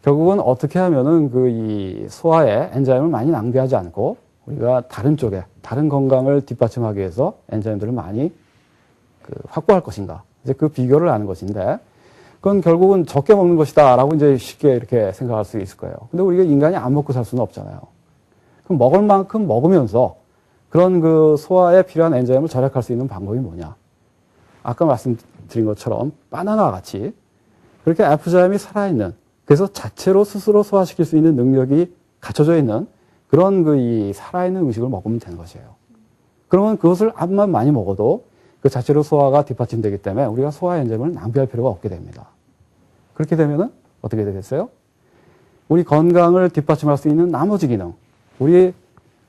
결국은 어떻게 하면은 이 소화에 엔자임을 많이 낭비하지 않고 우리가 다른 쪽에 다른 건강을 뒷받침하기 위해서 엔자임들을 많이 확보할 것인가. 이제 그 비결을 아는 것인데 그건 결국은 적게 먹는 것이다라고 이제 쉽게 이렇게 생각할 수 있을 거예요. 근데 우리가 인간이 안 먹고 살 수는 없잖아요. 그럼 먹을 만큼 먹으면서 그런 소화에 필요한 엔자임을 절약할 수 있는 방법이 뭐냐? 아까 말씀드린 것처럼 바나나와 같이 그렇게 F자임이 살아있는 그래서 자체로 스스로 소화시킬 수 있는 능력이 갖춰져 있는 그런 이 살아있는 음식을 먹으면 되는 것이에요. 그러면 그것을 암만 많이 먹어도 그 자체로 소화가 뒷받침되기 때문에 우리가 소화 엔자임을 낭비할 필요가 없게 됩니다. 그렇게 되면은 어떻게 되겠어요? 우리 건강을 뒷받침할 수 있는 나머지 기능, 우리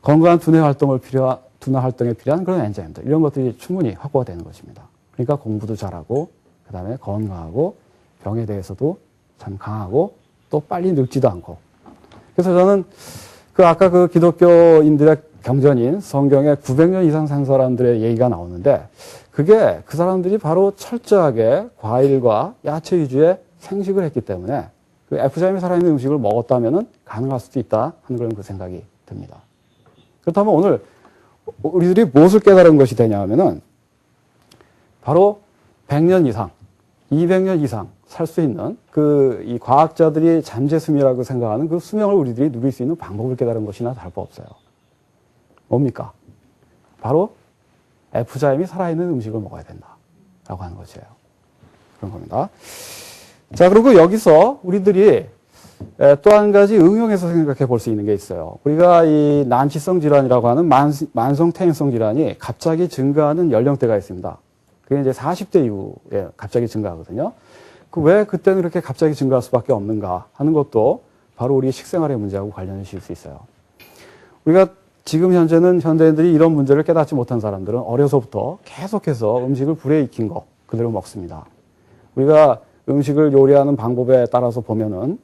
건강한 두뇌 활동에 필요한 그런 엔자임들, 이런 것들이 충분히 확보가 되는 것입니다. 그러니까 공부도 잘하고, 그 다음에 건강하고, 병에 대해서도 참 강하고, 또 빨리 늙지도 않고. 그래서 저는 아까 기독교인들의 경전인 성경에 900년 이상 산 사람들의 얘기가 나오는데 그게 그 사람들이 바로 철저하게 과일과 야채 위주의 생식을 했기 때문에 그 F자임이 살아있는 음식을 먹었다면 가능할 수도 있다 하는 그런 생각이 듭니다. 그렇다면 오늘 우리들이 무엇을 깨달은 것이 되냐 하면은 바로 100년 이상, 200년 이상 살 수 있는 이 과학자들이 잠재수명이라고 생각하는 그 수명을 우리들이 누릴 수 있는 방법을 깨달은 것이나 다를 바 없어요. 뭡니까? 바로 F자임이 살아있는 음식을 먹어야 된다라고 하는 것이에요. 그런 겁니다. 자, 그리고 여기서 우리들이 또 한 가지 응용해서 생각해 볼 수 있는 게 있어요. 우리가 이 난치성 질환이라고 하는 만성 퇴행성 질환이 갑자기 증가하는 연령대가 있습니다. 그게 이제 40대 이후에 갑자기 증가하거든요. 왜 그때는 그렇게 갑자기 증가할 수밖에 없는가 하는 것도 바로 우리 식생활의 문제하고 관련이 있을 수 있어요. 우리가 지금 현재는 현대인들이 이런 문제를 깨닫지 못한 사람들은 어려서부터 계속해서 음식을 불에 익힌 거 그대로 먹습니다. 우리가 음식을 요리하는 방법에 따라서 보면은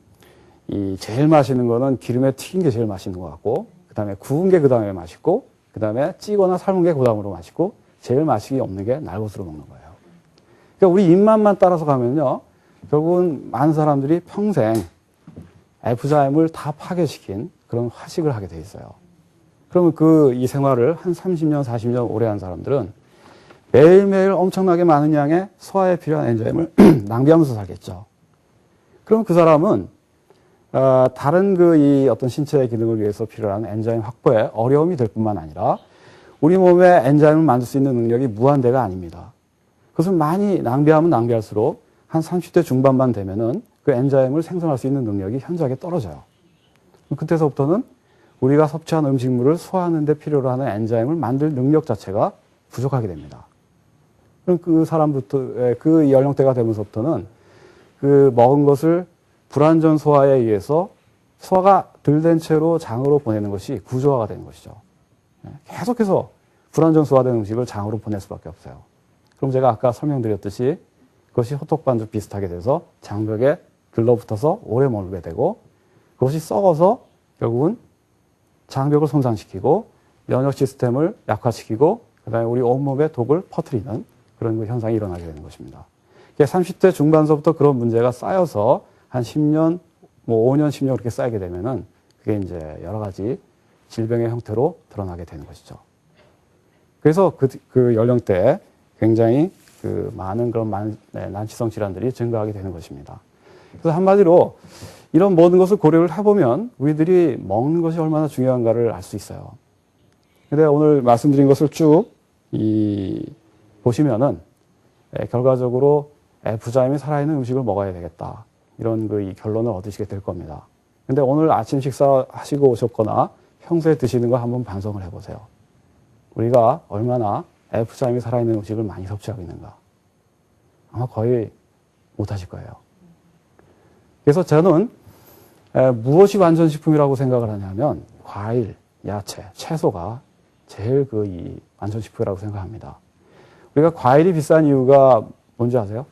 제일 맛있는 거는 기름에 튀긴 게 제일 맛있는 것 같고, 그 다음에 구운 게 그 다음에 맛있고, 그 다음에 찌거나 삶은 게 그 다음으로 맛있고, 제일 맛이 없는 게 날것으로 먹는 거예요. 그러니까 우리 입맛만 따라서 가면요, 결국은 많은 사람들이 평생 F자임을 다 파괴시킨 그런 화식을 하게 돼 있어요. 그러면 이 생활을 한 30년, 40년 오래 한 사람들은 매일매일 엄청나게 많은 양의 소화에 필요한 엔자임을 낭비하면서 살겠죠. 그럼 그 사람은 다른 이 어떤 신체의 기능을 위해서 필요한 엔자임 확보에 어려움이 될 뿐만 아니라 우리 몸에 엔자임을 만들 수 있는 능력이 무한대가 아닙니다. 그것을 많이 낭비하면 낭비할수록 한 30대 중반만 되면은 그 엔자임을 생성할 수 있는 능력이 현저하게 떨어져요. 그때서부터는 우리가 섭취한 음식물을 소화하는 데 필요로 하는 엔자임을 만들 능력 자체가 부족하게 됩니다. 그럼 그 사람부터, 그 연령대가 되면서부터는 그 먹은 것을 불완전 소화에 의해서 소화가 덜 된 채로 장으로 보내는 것이 구조화가 되는 것이죠. 계속해서 불완전 소화된 음식을 장으로 보낼 수밖에 없어요. 그럼 제가 아까 설명드렸듯이 그것이 호떡반죽 비슷하게 돼서 장벽에 들러붙어서 오래 머물게 되고 그것이 썩어서 결국은 장벽을 손상시키고 면역 시스템을 약화시키고 그다음에 우리 온몸에 독을 퍼뜨리는 그런 현상이 일어나게 되는 것입니다. 30대 중반서부터 그런 문제가 쌓여서 한 10년, 5년, 10년 그렇게 쌓이게 되면은 그게 이제 여러 가지 질병의 형태로 드러나게 되는 것이죠. 그래서 그 연령대에 굉장히 많은 그런 난치성 질환들이 증가하게 되는 것입니다. 그래서 한마디로 이런 모든 것을 고려를 해보면 우리들이 먹는 것이 얼마나 중요한가를 알 수 있어요. 근데 오늘 말씀드린 것을 쭉 보시면은 결과적으로 F자임이 살아있는 음식을 먹어야 되겠다. 이런 이 결론을 얻으시게 될 겁니다. 근데 오늘 아침 식사 하시고 오셨거나 평소에 드시는 거 한번 반성을 해보세요. 우리가 얼마나 F자임이 살아있는 음식을 많이 섭취하고 있는가. 아마 거의 못하실 거예요. 그래서 저는 무엇이 완전식품이라고 생각을 하냐면 과일, 야채, 채소가 제일 이 완전식품이라고 생각합니다. 우리가 과일이 비싼 이유가 뭔지 아세요?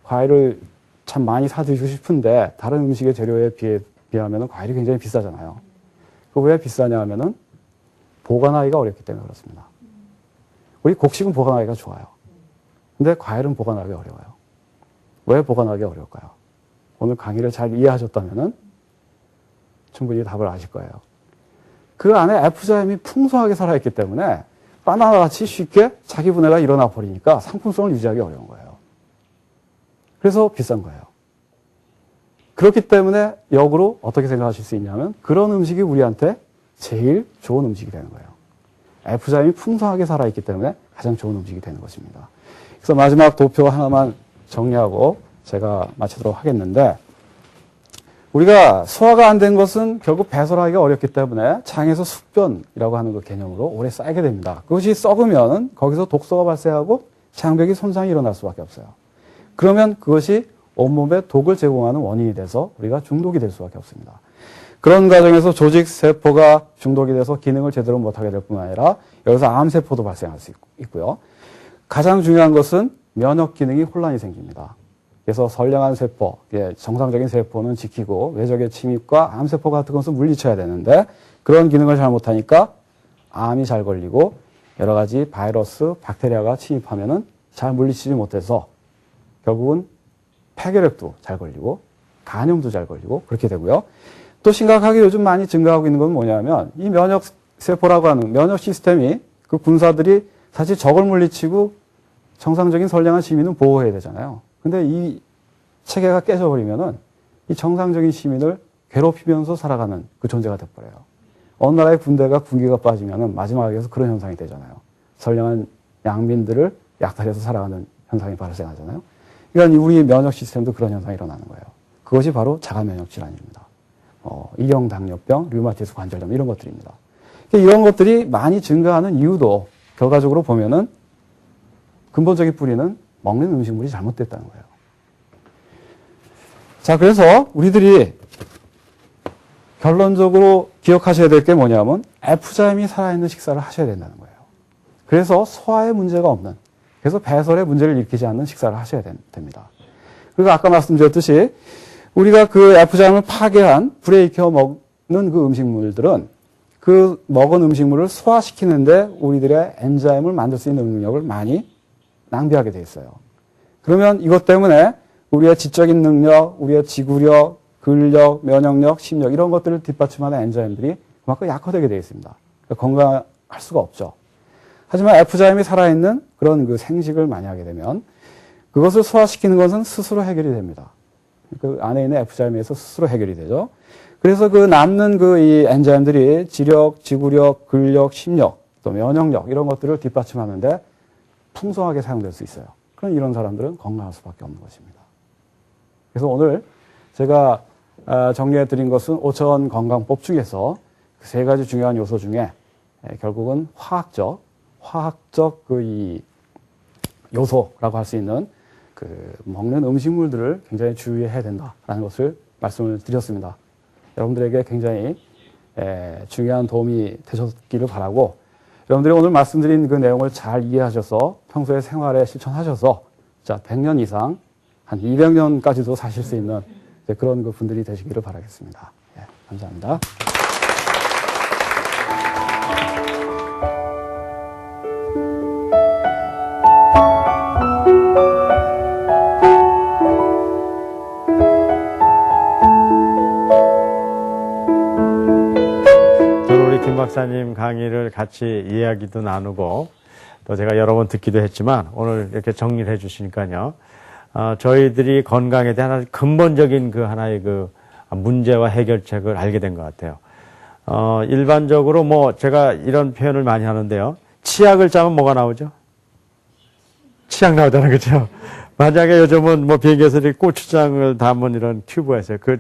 과일을 참 많이 사 드시고 싶은데 다른 음식의 재료에 비하면 과일이 굉장히 비싸잖아요. 그 왜 비싸냐 하면은 보관하기가 어렵기 때문에 그렇습니다. 우리 곡식은 보관하기가 좋아요. 근데 과일은 보관하기 어려워요. 왜 보관하기 어려울까요? 오늘 강의를 잘 이해하셨다면은 충분히 답을 아실 거예요. 그 안에 F자임이 풍성하게 살아있기 때문에 바나나 같이 쉽게 자기 분해가 일어나 버리니까 상품성을 유지하기 어려운 거예요. 그래서 비싼 거예요. 그렇기 때문에 역으로 어떻게 생각하실 수 있냐면 그런 음식이 우리한테 제일 좋은 음식이 되는 거예요. F자임이 풍성하게 살아있기 때문에 가장 좋은 음식이 되는 것입니다. 그래서 마지막 도표 하나만 정리하고 제가 마치도록 하겠는데 우리가 소화가 안 된 것은 결국 배설하기가 어렵기 때문에 장에서 숙변이라고 하는 그 개념으로 오래 쌓이게 됩니다. 그것이 썩으면 거기서 독소가 발생하고 장벽이 손상이 일어날 수밖에 없어요. 그러면 그것이 온몸에 독을 제공하는 원인이 돼서 우리가 중독이 될 수밖에 없습니다. 그런 과정에서 조직 세포가 중독이 돼서 기능을 제대로 못하게 될 뿐만 아니라 여기서 암세포도 발생할 수 있고요. 가장 중요한 것은 면역 기능이 혼란이 생깁니다. 그래서 선량한 세포, 정상적인 세포는 지키고 외적의 침입과 암세포 같은 것은 물리쳐야 되는데 그런 기능을 잘못하니까 암이 잘 걸리고 여러 가지 바이러스, 박테리아가 침입하면은 잘 물리치지 못해서 결국은 폐결핵도 잘 걸리고 간염도 잘 걸리고 그렇게 되고요. 또 심각하게 요즘 많이 증가하고 있는 건 뭐냐면 이 면역세포라고 하는 면역 시스템이 그 군사들이 사실 적을 물리치고 정상적인 선량한 시민은 보호해야 되잖아요. 근데 이 체계가 깨져버리면은 이 정상적인 시민을 괴롭히면서 살아가는 그 존재가 돼버려요. 어느 나라의 군대가 군기가 빠지면은 마지막에서 그런 현상이 되잖아요. 선량한 양민들을 약탈해서 살아가는 현상이 발생하잖아요. 그러니까 우리 면역 시스템도 그런 현상이 일어나는 거예요. 그것이 바로 자가 면역 질환입니다. 일형 당뇨병, 류마티스 관절염 이런 것들입니다. 이런 것들이 많이 증가하는 이유도 결과적으로 보면은 근본적인 뿌리는 먹는 음식물이 잘못됐다는 거예요. 자, 그래서 우리들이 결론적으로 기억하셔야 될 게 뭐냐면 F자임이 살아있는 식사를 하셔야 된다는 거예요. 그래서 소화에 문제가 없는, 그래서 배설에 문제를 일으키지 않는 식사를 하셔야 됩니다. 그리고 아까 말씀드렸듯이 우리가 그 F자임을 파괴한 불에 익혀 먹는 그 음식물들은 그 먹은 음식물을 소화시키는데 우리들의 엔자임을 만들 수 있는 능력을 많이 낭비하게 돼 있어요. 그러면 이것 때문에 우리의 지적인 능력, 우리의 지구력, 근력, 면역력, 심력 이런 것들을 뒷받침하는 엔자임들이 그만큼 약화되게 되어 있습니다. 그러니까 건강할 수가 없죠. 하지만 F자임이 살아있는 그런 그 생식을 많이 하게 되면 그것을 소화시키는 것은 스스로 해결이 됩니다. 그 안에 있는 F자임에 의해서 스스로 해결이 되죠. 그래서 그 남는 그 이 엔자임들이 지력, 지구력, 근력, 심력, 또 면역력 이런 것들을 뒷받침하는데 풍성하게 사용될 수 있어요. 그럼 이런 사람들은 건강할 수밖에 없는 것입니다. 그래서 오늘 제가 정리해 드린 것은 5차원 건강법 중에서 그 세 가지 중요한 요소 중에 결국은 화학적 그 이 요소라고 할 수 있는 그 먹는 음식물들을 굉장히 주의해야 된다라는 것을 말씀을 드렸습니다. 여러분들에게 굉장히 중요한 도움이 되셨기를 바라고 여러분들이 오늘 말씀드린 그 내용을 잘 이해하셔서 평소에 생활에 실천하셔서 자 100년 이상 한 200년까지도 사실 수 있는 그런 그 분들이 되시기를 바라겠습니다. 예, 감사합니다. 김 박사님 강의를 같이 이야기도 나누고 또 제가 여러 번 듣기도 했지만 오늘 이렇게 정리를 해 주시니까요. 저희들이 건강에 대한 근본적인 그 하나의 그 문제와 해결책을 알게 된 것 같아요. 일반적으로 뭐 제가 이런 표현을 많이 하는데요. 치약을 짜면 뭐가 나오죠? 치약 나오잖아요. 그죠? 만약에 요즘은 뭐 비행기에서 이렇게 고추장을 담은 이런 튜브가 있어요. 그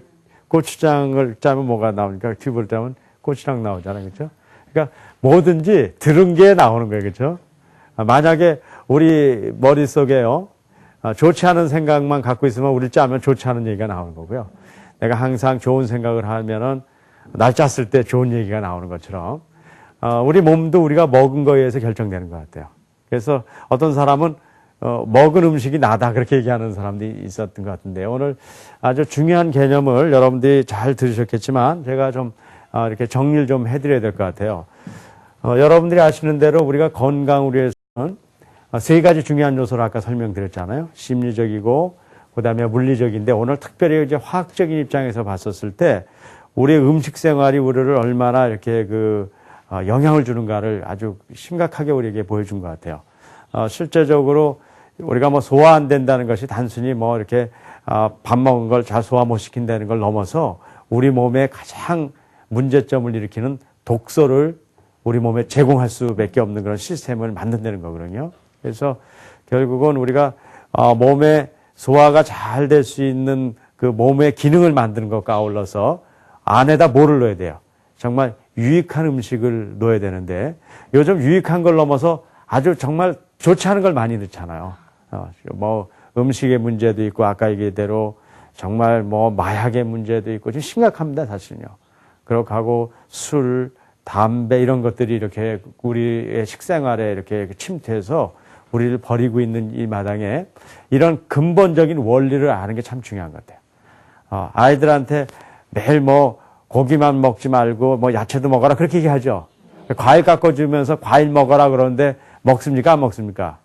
고추장을 짜면 뭐가 나오니까 튜브를 짜면 고추장 나오잖아요. 그죠? 그러니까 뭐든지 들은 게 나오는 거예요. 그죠? 만약에 우리 머릿속에요, 좋지 않은 생각만 갖고 있으면 우리 짜면 좋지 않은 얘기가 나오는 거고요. 내가 항상 좋은 생각을 하면은 날 짰을 때 좋은 얘기가 나오는 것처럼 우리 몸도 우리가 먹은 거에 의해서 결정되는 것 같아요. 그래서 어떤 사람은 먹은 음식이 나다 그렇게 얘기하는 사람들이 있었던 것 같은데요. 오늘 아주 중요한 개념을 여러분들이 잘 들으셨겠지만 제가 좀 이렇게 정리를 좀 해드려야 될 것 같아요. 여러분들이 아시는 대로 우리가 건강을 위해서는 세 가지 중요한 요소를 아까 설명드렸잖아요. 심리적이고 그다음에 물리적인데 오늘 특별히 이제 화학적인 입장에서 봤었을 때 우리의 음식 생활이 우리를 얼마나 이렇게 영향을 주는가를 아주 심각하게 우리에게 보여준 것 같아요. 실제적으로 우리가 뭐 소화 안 된다는 것이 단순히 뭐 이렇게 밥 먹은 걸 잘 소화 못 시킨다는 걸 넘어서 우리 몸에 가장 문제점을 일으키는 독소를 우리 몸에 제공할 수밖에 없는 그런 시스템을 만든다는 거거든요. 그래서 결국은 우리가 몸에 소화가 잘 될 수 있는 그 몸의 기능을 만드는 것과 아울러서 안에다 뭐를 넣어야 돼요? 정말 유익한 음식을 넣어야 되는데 요즘 유익한 걸 넘어서 아주 정말 좋지 않은 걸 많이 넣잖아요. 뭐 음식의 문제도 있고 아까 얘기대로 정말 뭐 마약의 문제도 있고 좀 심각합니다, 사실은요. 그렇게 하고 술, 담배 이런 것들이 이렇게 우리의 식생활에 이렇게 침투해서 우리를 버리고 있는 이 마당에 이런 근본적인 원리를 아는 게 참 중요한 것 같아요. 아이들한테 매일 뭐 고기만 먹지 말고 뭐 야채도 먹어라 그렇게 얘기하죠. 과일 깎아주면서 과일 먹어라 그러는데 먹습니까? 안 먹습니까?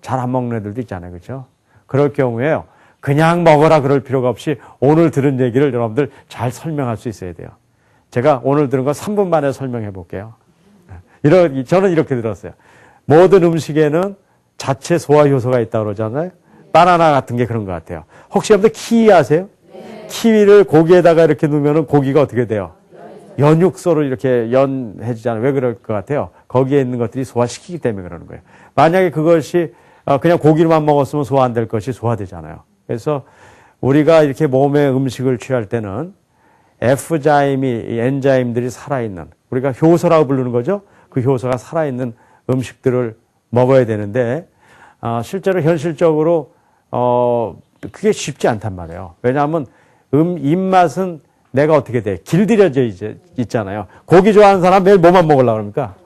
잘 안 먹는 애들도 있잖아요. 그렇죠? 그럴 경우에요. 그냥 먹어라 그럴 필요가 없이 오늘 들은 얘기를 여러분들 잘 설명할 수 있어야 돼요. 제가 오늘 들은 거 3분 만에 설명해 볼게요. 저는 이렇게 들었어요. 모든 음식에는 자체 소화 효소가 있다고 그러잖아요. 바나나 같은 게 그런 것 같아요. 혹시 여러분들 키위 아세요? 네. 키위를 고기에다가 이렇게 넣으면 고기가 어떻게 돼요? 연육소를 이렇게 연해지잖아요. 왜 그럴 것 같아요? 거기에 있는 것들이 소화시키기 때문에 그러는 거예요. 만약에 그것이 그냥 고기로만 먹었으면 소화 안 될 것이 소화되잖아요. 그래서 우리가 이렇게 몸에 음식을 취할 때는 F자임이, 엔자임들이 살아있는, 우리가 효소라고 부르는 거죠. 그 효소가 살아있는 음식들을 먹어야 되는데, 실제로 현실적으로, 그게 쉽지 않단 말이에요. 왜냐하면, 입맛은 내가 어떻게 돼? 길들여져 있잖아요. 고기 좋아하는 사람 매일 뭐만 먹으려고 그럽니까?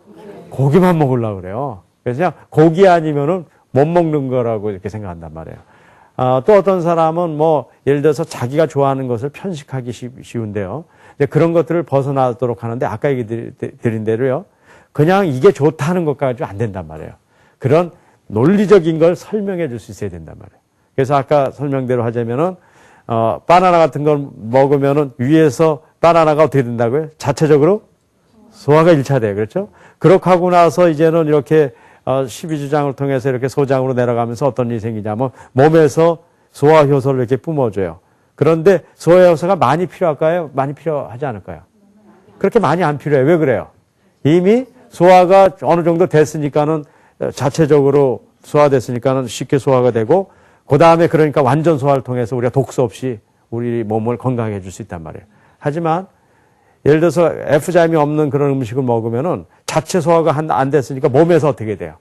고기만 먹으려고 그래요. 그래서 그냥 고기 아니면은 못 먹는 거라고 이렇게 생각한단 말이에요. 또 어떤 사람은 뭐, 예를 들어서 자기가 좋아하는 것을 편식하기 쉬운데요. 이제 그런 것들을 벗어나도록 하는데, 아까 얘기 드린 대로요. 그냥 이게 좋다는 것 가지고 안 된단 말이에요. 그런 논리적인 걸 설명해 줄 수 있어야 된단 말이에요. 그래서 아까 설명대로 하자면은, 바나나 같은 걸 먹으면은 위에서 바나나가 어떻게 된다고요? 자체적으로 소화가 1차 돼요. 그렇죠? 그렇게 하고 나서 이제는 이렇게 12주장을 통해서 이렇게 소장으로 내려가면서 어떤 일이 생기냐면 몸에서 소화 효소를 이렇게 뿜어줘요. 그런데 소화 효소가 많이 필요할까요? 많이 필요하지 않을까요? 그렇게 많이 안 필요해요. 왜 그래요? 이미 소화가 어느 정도 됐으니까는 자체적으로 소화됐으니까는 쉽게 소화가 되고 그 다음에 그러니까 완전 소화를 통해서 우리가 독소 없이 우리 몸을 건강하게 해줄 수 있단 말이에요. 하지만 예를 들어서 F자임이 없는 그런 음식을 먹으면은 자체 소화가 안 됐으니까 몸에서 어떻게 돼요?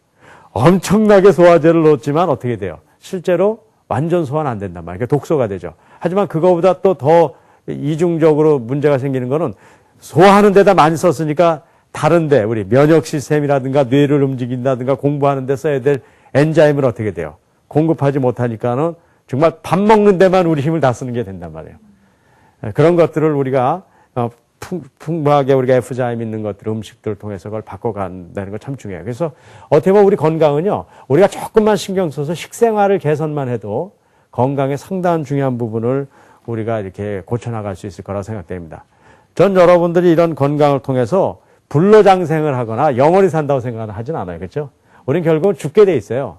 엄청나게 소화제를 넣었지만 어떻게 돼요? 실제로 완전 소화는 안 된단 말이에요. 그러니까 독소가 되죠. 하지만 그거보다 또 더 이중적으로 문제가 생기는 거는 소화하는 데다 많이 썼으니까 다른데 우리 면역 시스템이라든가 뇌를 움직인다든가 공부하는 데 써야 될 엔자임은 어떻게 돼요? 공급하지 못하니까는 정말 밥 먹는 데만 우리 힘을 다 쓰는 게 된단 말이에요. 그런 것들을 우리가 풍부하게 우리가 F자임 있는 것들, 음식들을 통해서 그걸 바꿔간다는 거 참 중요해요. 그래서 어떻게 보면 우리 건강은요, 우리가 조금만 신경 써서 식생활을 개선만 해도 건강의 상당한 중요한 부분을 우리가 이렇게 고쳐나갈 수 있을 거라고 생각됩니다. 전 여러분들이 이런 건강을 통해서 불로장생을 하거나 영원히 산다고 생각은 하진 않아요. 그렇죠? 우리는 결국은 죽게 돼 있어요.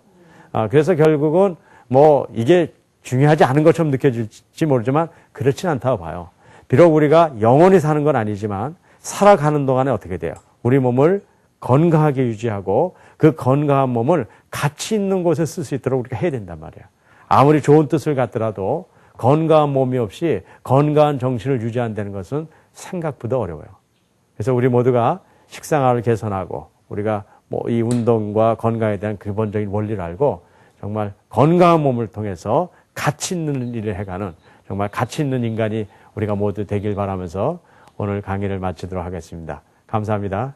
그래서 결국은 뭐 이게 중요하지 않은 것처럼 느껴질지 모르지만 그렇진 않다고 봐요. 비록 우리가 영원히 사는 건 아니지만 살아가는 동안에 어떻게 돼요? 우리 몸을 건강하게 유지하고 그 건강한 몸을 가치 있는 곳에 쓸 수 있도록 우리가 해야 된단 말이에요. 아무리 좋은 뜻을 갖더라도 건강한 몸이 없이 건강한 정신을 유지한다는 것은 생각보다 어려워요. 그래서 우리 모두가 식생활을 개선하고 우리가 뭐 이 운동과 건강에 대한 기본적인 원리를 알고 정말 건강한 몸을 통해서 가치 있는 일을 해가는 정말 가치 있는 인간이 우리가 모두 되길 바라면서 오늘 강의를 마치도록 하겠습니다. 감사합니다.